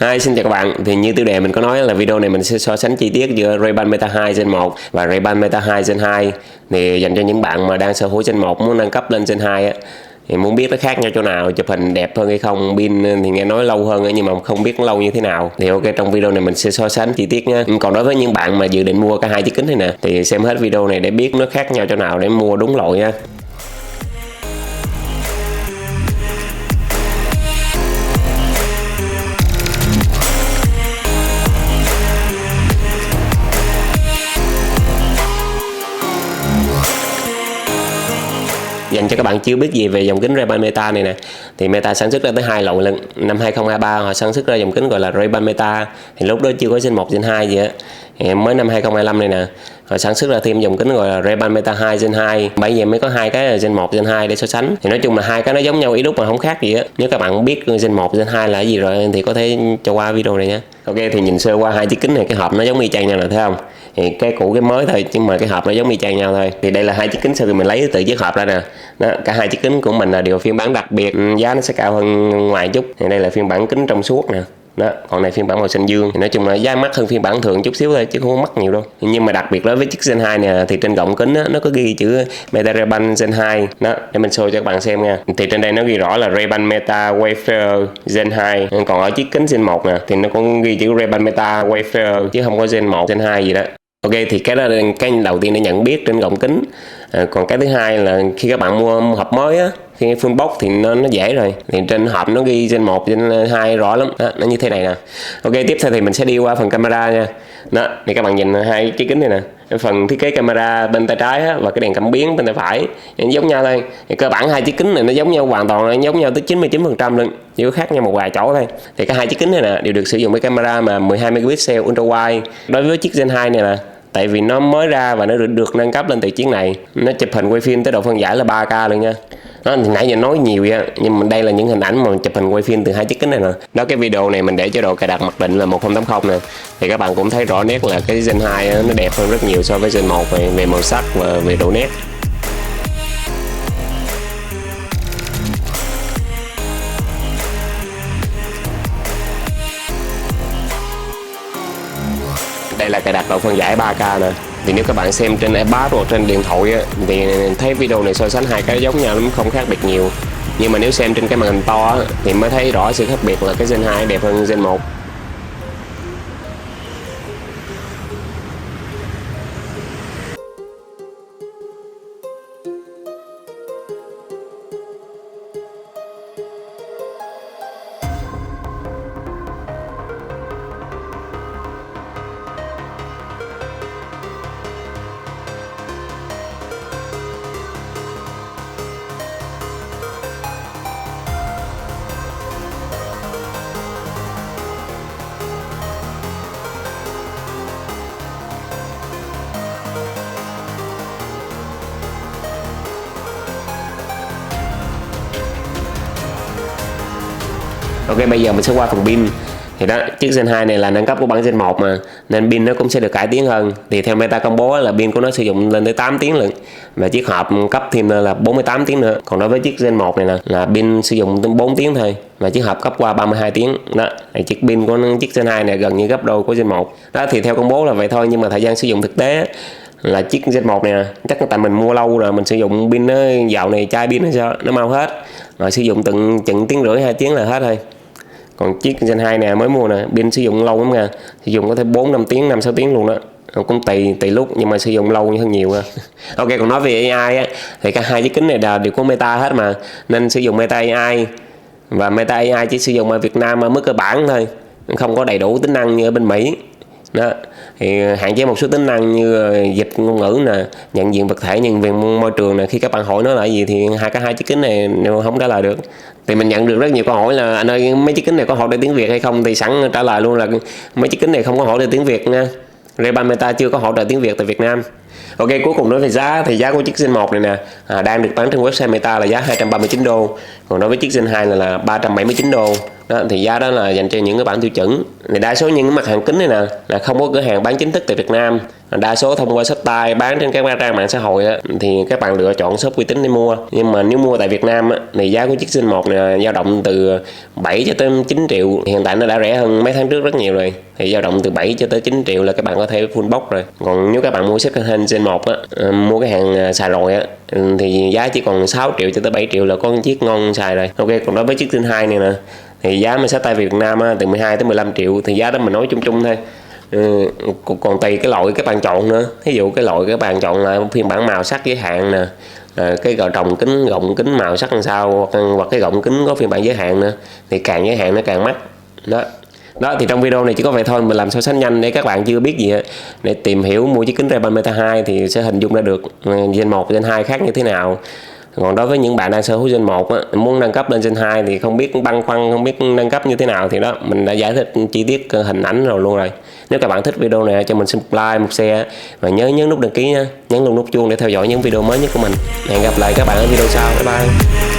Hi, xin chào các bạn. Thì như tiêu đề mình có nói là video này mình sẽ so sánh chi tiết giữa Ray-Ban Meta 2 Gen 1 và Ray-Ban Meta 2 Gen 2. Thì dành cho những bạn mà đang sở hữu Gen 1 muốn nâng cấp lên Gen 2 á, thì muốn biết nó khác nhau chỗ nào, chụp hình đẹp hơn hay không, pin thì nghe nói lâu hơn nhưng mà không biết nó lâu như thế nào. Thì ok, trong video này mình sẽ so sánh chi tiết nha. Còn đối với những bạn mà dự định mua cả hai chiếc kính này nè thì xem hết video này để biết nó khác nhau chỗ nào để mua đúng loại nha. Dành cho các bạn chưa biết gì về dòng kính Ray-Ban Meta này nè, thì Meta sản xuất ra tới 2 loại lần. Năm 2023 họ sản xuất ra dòng kính gọi là Ray-Ban Meta, thì lúc đó chưa có Gen 1 Gen 2 gì á. Mới năm 2025 này nè họ sản xuất ra thêm dòng kính gọi là Ray-Ban Meta 2 Gen 2. Bây giờ mới có hai cái là Gen 1 Gen 2 để so sánh. Thì nói chung là hai cái nó giống nhau ý đúc mà không khác gì á. Nếu các bạn biết Gen 1 Gen 2 là cái gì rồi thì có thể cho qua video này nha. Ok, thì nhìn sơ qua hai chiếc kính này, cái hộp nó giống y chang nhau nè, thấy không? Thì cái cũ cái mới thôi, nhưng mà cái hộp nó giống y chang nhau thôi. Thì đây là hai chiếc kính sau khi mình lấy từ chiếc hộp ra nè. Đó, cả hai chiếc kính của mình là đều phiên bản đặc biệt, giá nó sẽ cao hơn ngoài chút. Thì đây là phiên bản kính trong suốt nè. Đó, còn này phiên bản màu xanh dương thì nói chung là giá mắc hơn phiên bản thường chút xíu thôi chứ không có mắc nhiều đâu. Nhưng mà đặc biệt đối với chiếc Gen 2 nè thì trên gọng kính á, nó có ghi chữ Meta Ray-Ban Gen 2 đó, để mình show cho các bạn xem nha. Thì trên đây nó ghi rõ là Ray-Ban Meta Wayfarer Gen 2, còn ở chiếc kính Gen 1 nè thì nó cũng ghi chữ Ray-Ban Meta Wayfarer chứ không có Gen 1 Gen 2 gì đó. Ok, thì cái đó là cái đầu tiên để nhận biết trên gọng kính. Còn cái thứ hai là khi các bạn mua hộp mới á, khi full box thì nó dễ rồi. Thì trên hộp nó ghi Gen 1 Gen 2 rõ lắm đó, nó như thế này nè. Ok, tiếp theo thì mình sẽ đi qua phần camera nha. Đó, thì các bạn nhìn hai cái kính này nè, phần thiết kế camera bên tay trái á, và cái đèn cảm biến bên tay phải giống nhau thôi. Thì cơ bản hai chiếc kính này nó giống nhau hoàn toàn, nó giống nhau tới 99% luôn, chỉ có khác nhau một vài chỗ thôi. Thì cả hai chiếc kính này nè đều được sử dụng với camera mà 12 megapixel ultra wide. Đối với chiếc Gen 2 này nè, tại vì nó mới ra và nó được nâng cấp lên từ chiếc này, nó chụp hình quay phim tới độ phân giải là 3K luôn nha. Đó, thì nãy giờ nói nhiều vậy nhưng mà đây là những hình ảnh mà chụp hình quay phim từ hai chiếc kính này nè. Đó, cái video này mình để cho độ cài đặt mặc định là 1080 nè, thì các bạn cũng thấy rõ nét là cái Gen 2 nó đẹp hơn rất nhiều so với Gen 1 về màu sắc và về độ nét. Đây là cài đặt độ phân giải 3K nè. Thì nếu các bạn xem trên iPad hoặc trên điện thoại á, thì thấy video này so sánh hai cái giống nhau lắm, không khác biệt nhiều. Nhưng mà nếu xem trên cái màn hình to á, thì mới thấy rõ sự khác biệt là cái Gen 2 đẹp hơn Gen 1. Ok, bây giờ mình sẽ qua phần pin. Thì đó, chiếc Gen 2 này là nâng cấp của bản Gen 1 mà, nên pin nó cũng sẽ được cải tiến hơn. Thì theo Meta công bố là pin của nó sử dụng lên tới 8 tiếng lận, và chiếc hộp cấp thêm là 48 tiếng nữa. Còn đối với chiếc Gen 1 này nè là pin sử dụng tới 4 tiếng thôi, và chiếc hộp cấp qua 32 tiếng. Đó, thì chiếc pin của chiếc Gen 2 này gần như gấp đôi của Gen 1. Đó, thì theo công bố là vậy thôi, nhưng mà thời gian sử dụng thực tế là chiếc Gen 1 này chắc là tại mình mua lâu rồi, mình sử dụng pin nó dạo này chai pin hay sao nó mau hết, rồi sử dụng từng chừng tiếng rưỡi 2 tiếng là hết thôi. Còn chiếc Gen 2 này mới mua nè, pin sử dụng lâu lắm nha, sử dụng có thể 4-5 tiếng, 5-6 tiếng luôn đó. Cũng tùy lúc nhưng mà sử dụng lâu hơn nhiều nha. Ok, còn nói về AI á, thì cả hai chiếc kính này đều có Meta hết mà, nên sử dụng Meta AI. Và Meta AI chỉ sử dụng ở Việt Nam ở mức cơ bản thôi, không có đầy đủ tính năng như ở bên Mỹ. Đó, thì hạn chế một số tính năng như dịch ngôn ngữ nè, nhận diện vật thể, nhận diện môi trường nè. Khi các bạn hỏi nó là gì thì hai chiếc kính này nếu không trả lời được. Thì mình nhận được rất nhiều câu hỏi là anh ơi, mấy chiếc kính này có hỗ trợ tiếng Việt hay không, thì sẵn trả lời luôn là mấy chiếc kính này không có hỗ trợ tiếng Việt nha. Ray-Ban Meta chưa có hỗ trợ tiếng Việt tại Việt Nam. Ok, cuối cùng nói về giá thì giá của chiếc Gen 1 này nè đang được bán trên website Meta là giá 239 đô. Còn đối với chiếc Gen 2 là 379 đô. Đó, thì giá đó là dành cho những cái bản tiêu chuẩn. Thì đa số những cái mặt hàng kính này nè là không có cửa hàng bán chính thức tại Việt Nam. Đa số thông qua shop tay bán trên các trang mạng xã hội á, thì các bạn lựa chọn shop uy tín để mua. Nhưng mà nếu mua tại Việt Nam á, thì giá của chiếc Gen 1 này dao động từ 7 cho tới 9 triệu. Hiện tại nó đã rẻ hơn mấy tháng trước rất nhiều rồi. Thì dao động từ 7 cho tới 9 triệu là các bạn có thể full box rồi. Còn nếu các bạn mua second hand Gen 1 á, mua cái hàng xài rồi á, thì giá chỉ còn 6 triệu cho tới 7 triệu là có một chiếc ngon xài rồi. Ok, còn đối với chiếc Gen 2 này nè thì giá mà sách tay Việt Nam á, từ 12 tới 15 triệu. Thì giá đó mình nói chung chung thôi. Còn tùy cái loại các bạn chọn nữa. Ví dụ cái loại các bạn chọn là phiên bản màu sắc giới hạn nè, cái gọng kính màu sắc làm sao, hoặc cái gọng kính có phiên bản giới hạn nữa, thì càng giới hạn nó càng mắc đó. Thì trong video này chỉ có vậy thôi, mình làm so sánh nhanh để các bạn chưa biết gì để tìm hiểu mua chiếc kính Ray-Ban Meta 2 thì sẽ hình dung ra được Gen 1 Gen 2 khác như thế nào. Còn đối với những bạn đang sở hữu Gen 1 á, muốn nâng cấp lên Gen 2 thì không biết băn khoăn, không biết nâng cấp như thế nào, thì đó mình đã giải thích chi tiết hình ảnh rồi luôn rồi. Nếu các bạn thích video này cho mình xin một like, một share và nhớ nhấn nút đăng ký nha, nhấn luôn nút chuông để theo dõi những video mới nhất của mình. Hẹn gặp lại các bạn ở video sau. Bye bye.